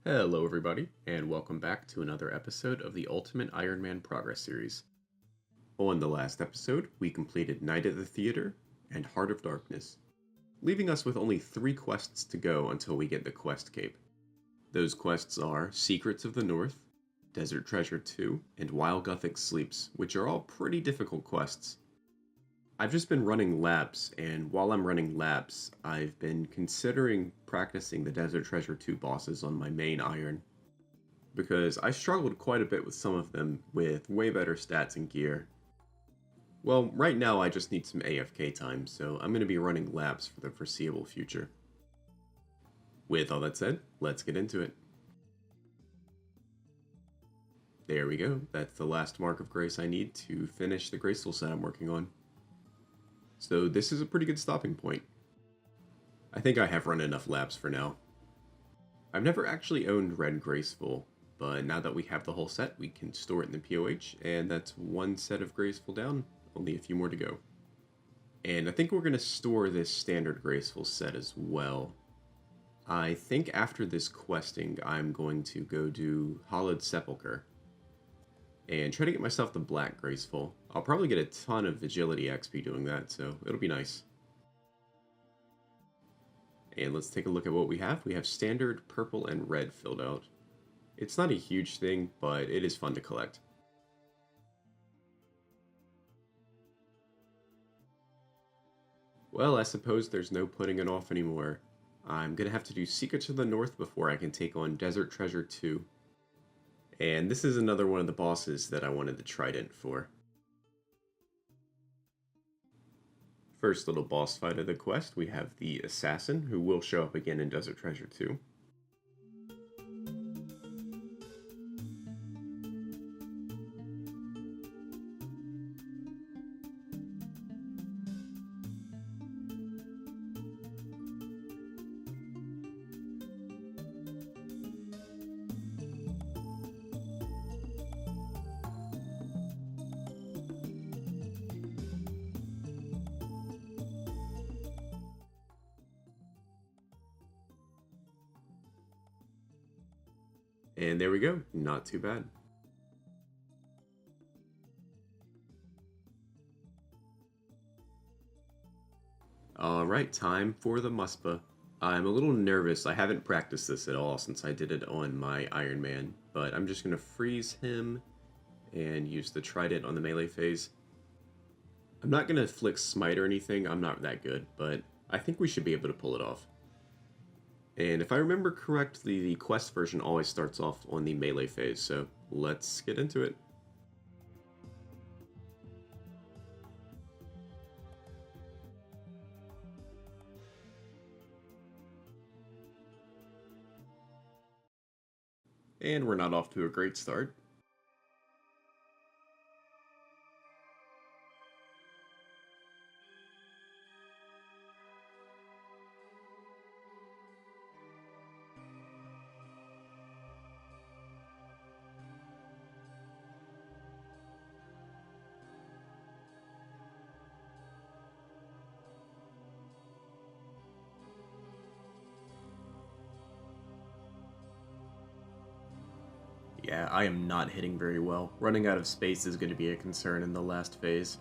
Hello, everybody, and welcome back to another episode of the Ultimate Iron Man Progress Series. On the last episode, we completed Night at the Theater and Heart of Darkness, leaving us with only 3 quests to go until we get the Quest Cape. Those quests are Secrets of the North, Desert Treasure 2, and While Gothic Sleeps, which are all pretty difficult quests. I've just been running labs, and while I'm running labs, I've been considering practicing the Desert Treasure 2 bosses on my main iron, because I struggled quite a bit with some of them with way better stats and gear. Well, right now I just need some AFK time, so I'm going to be running labs for the foreseeable future. With all that said, let's get into it. There we go, that's the last mark of grace I need to finish the Graceful set I'm working on. So this is a pretty good stopping point. I think I have run enough labs for now. I've never actually owned Red Graceful, but now that we have the whole set, we can store it in the POH, and that's one set of Graceful down, only a few more to go. And I think we're going to store this standard Graceful set as well. I think after this questing, I'm going to go do Hollowed Sepulchre, and try to get myself the Black Graceful. I'll probably get a ton of Agility XP doing that, so it'll be nice. And let's take a look at what we have. We have Standard, Purple, and Red filled out. It's not a huge thing, but it is fun to collect. Well, I suppose there's no putting it off anymore. I'm going to have to do Secrets of the North before I can take on Desert Treasure 2. And this is another one of the bosses that I wanted the Trident for. First little boss fight of the quest, we have the Assassin, who will show up again in Desert Treasure 2. And there we go, not too bad. Alright, time for the Muspa. I'm a little nervous, I haven't practiced this at all since I did it on my Iron Man, but I'm just going to freeze him and use the Trident on the melee phase. I'm not going to flick Smite or anything, I'm not that good, but I think we should be able to pull it off. And if I remember correctly, the quest version always starts off on the melee phase, so let's get into it. And we're not off to a great start. Yeah, I am not hitting very well. Running out of space is going to be a concern in the last phase.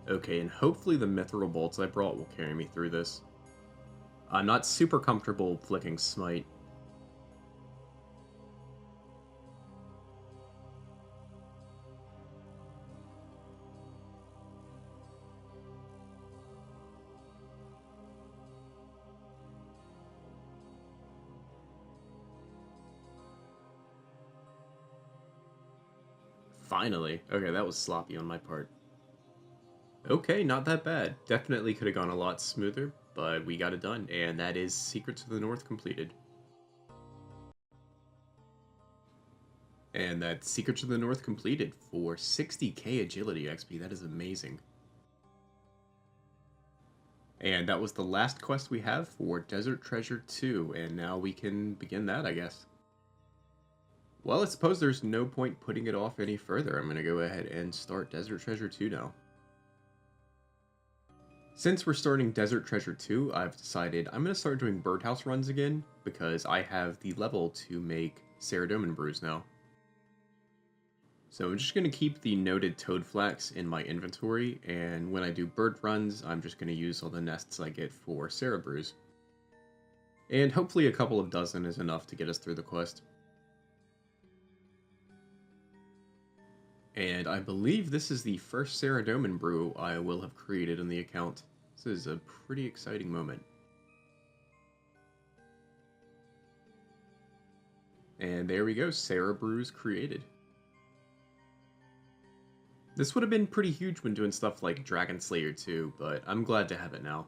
Okay, and hopefully the Mithril Bolts I brought will carry me through this. I'm not super comfortable flicking Smite. Finally. Okay, that was sloppy on my part. Okay, not that bad. Definitely could have gone a lot smoother, but we got it done, and that is Secrets of the North completed. And that's Secrets of the North completed for 60k agility XP. That is amazing. And that was the last quest we have for Desert Treasure 2, and now we can begin that, I guess. Well, I suppose there's no point putting it off any further. I'm going to go ahead and start Desert Treasure 2 now. Since we're starting Desert Treasure 2, I've decided I'm going to start doing birdhouse runs again, because I have the level to make Saradomin brews now. So I'm just going to keep the noted toad flax in my inventory, and when I do bird runs, I'm just going to use all the nests I get for Sara brews. And hopefully a couple of dozen is enough to get us through the quest. And I believe this is the first Saradomin brew I will have created in the account. This is a pretty exciting moment. And there we go, Sara brews created. This would have been pretty huge when doing stuff like Dragon Slayer 2, but I'm glad to have it now.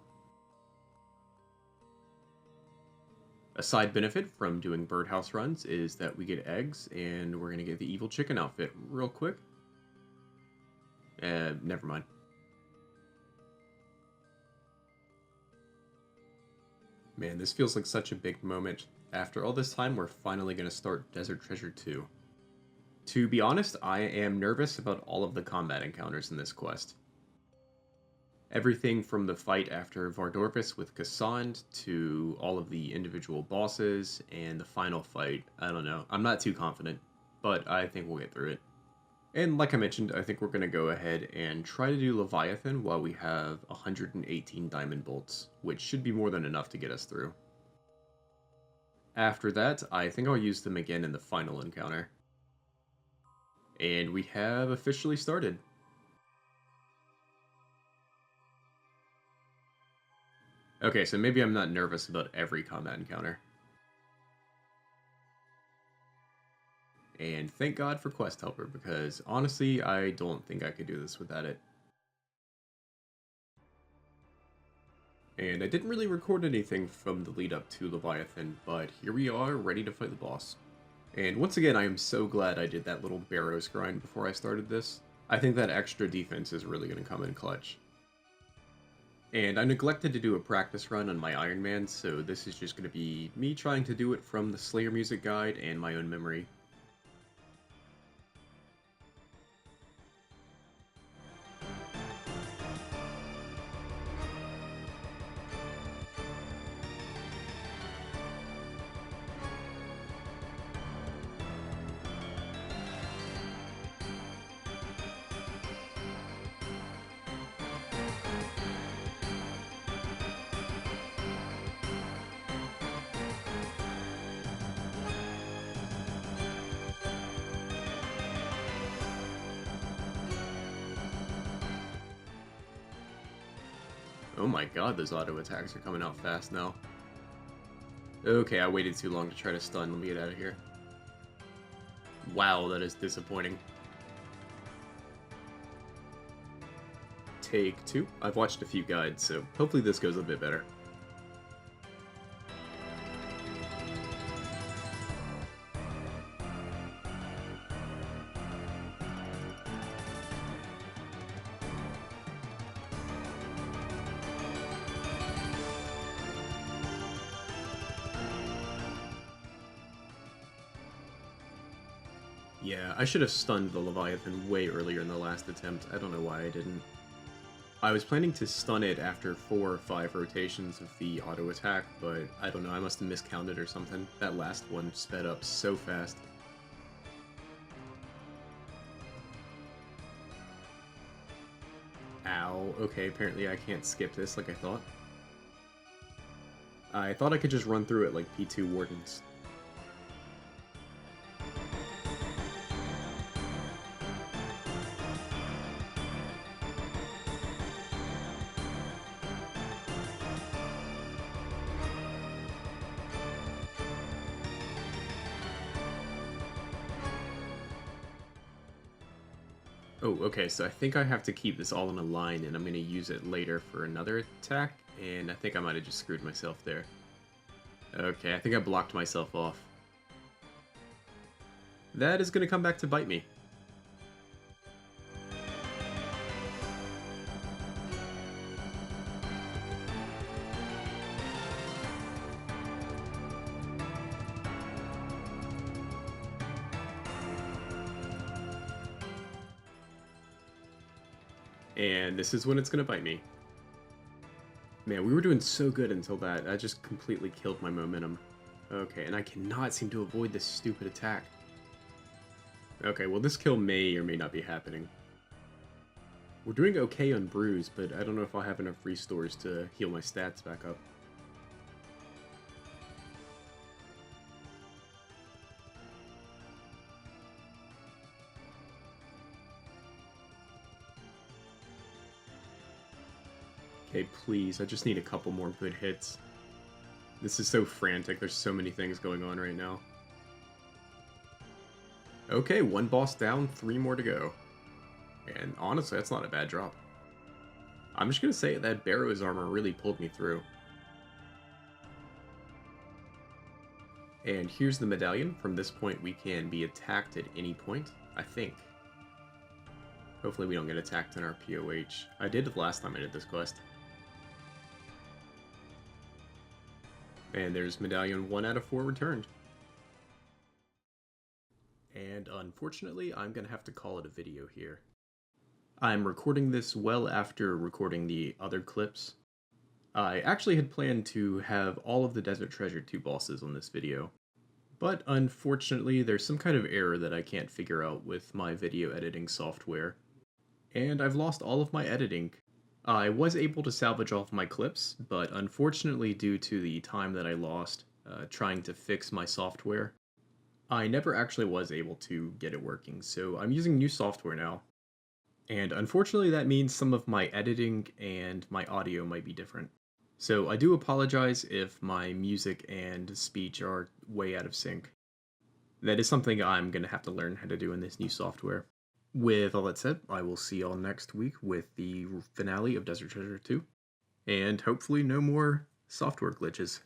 A side benefit from doing birdhouse runs is that we get eggs, and we're going to get the evil chicken outfit real quick. Never mind. Man, this feels like such a big moment. After all this time, we're finally going to start Desert Treasure 2. To be honest, I am nervous about all of the combat encounters in this quest. Everything from the fight after Vardorpus with Cassand to all of the individual bosses and the final fight. I don't know. I'm not too confident, but I think we'll get through it. And like I mentioned, I think we're going to go ahead and try to do Leviathan while we have 118 diamond bolts, which should be more than enough to get us through. After that, I think I'll use them again in the final encounter. And we have officially started. Okay, so maybe I'm not nervous about every combat encounter. And thank God for Quest Helper, because honestly, I don't think I could do this without it. And I didn't really record anything from the lead up to Leviathan, but here we are, ready to fight the boss. And once again, I am so glad I did that little Barrows grind before I started this. I think that extra defense is really going to come in clutch. And I neglected to do a practice run on my Iron Man, so this is just going to be me trying to do it from the Slayer music guide and my own memory. Oh my god, those auto attacks are coming out fast now. Okay, I waited too long to try to stun. Let me get out of here. Wow, that is disappointing. Take 2. I've watched a few guides, so hopefully this goes a bit better. Yeah, I should have stunned the Leviathan way earlier in the last attempt. I don't know why I didn't. I was planning to stun it after 4 or 5 rotations of the auto attack, but I don't know, I must have miscounted or something. That last one sped up so fast. Ow, okay, apparently I can't skip this like I thought. I thought I could just run through it like P2 Wardens. Oh, okay, so I think I have to keep this all in a line, and I'm going to use it later for another attack, and I think I might have just screwed myself there. Okay, I think I blocked myself off. That is going to come back to bite me. And this is when it's gonna bite me. Man, we were doing so good until that. That just completely killed my momentum. Okay, and I cannot seem to avoid this stupid attack. Okay, well this kill may or may not be happening. We're doing okay on Bruise, but I don't know if I'll have enough restores to heal my stats back up. Okay, please, I just need a couple more good hits. This is so frantic, there's so many things going on right now. Okay, one boss down, 3 more to go. And honestly, that's not a bad drop. I'm just gonna say that Barrow's armor really pulled me through. And here's the medallion. From this point, we can be attacked at any point, I think. Hopefully we don't get attacked in our POH. I did it the last time I did this quest. And there's medallion 1 out of 4 returned. And unfortunately, I'm gonna have to call it a video here. I'm recording this well after recording the other clips. I actually had planned to have all of the Desert Treasure 2 bosses on this video, but unfortunately there's some kind of error that I can't figure out with my video editing software, and I've lost all of my editing. I was able to salvage all of my clips, but unfortunately due to the time that I lost trying to fix my software, I never actually was able to get it working, so I'm using new software now. And unfortunately that means some of my editing and my audio might be different. So I do apologize if my music and speech are way out of sync. That is something I'm going to have to learn how to do in this new software. With all that said, I will see y'all next week with the finale of Desert Treasure 2. And hopefully no more software glitches.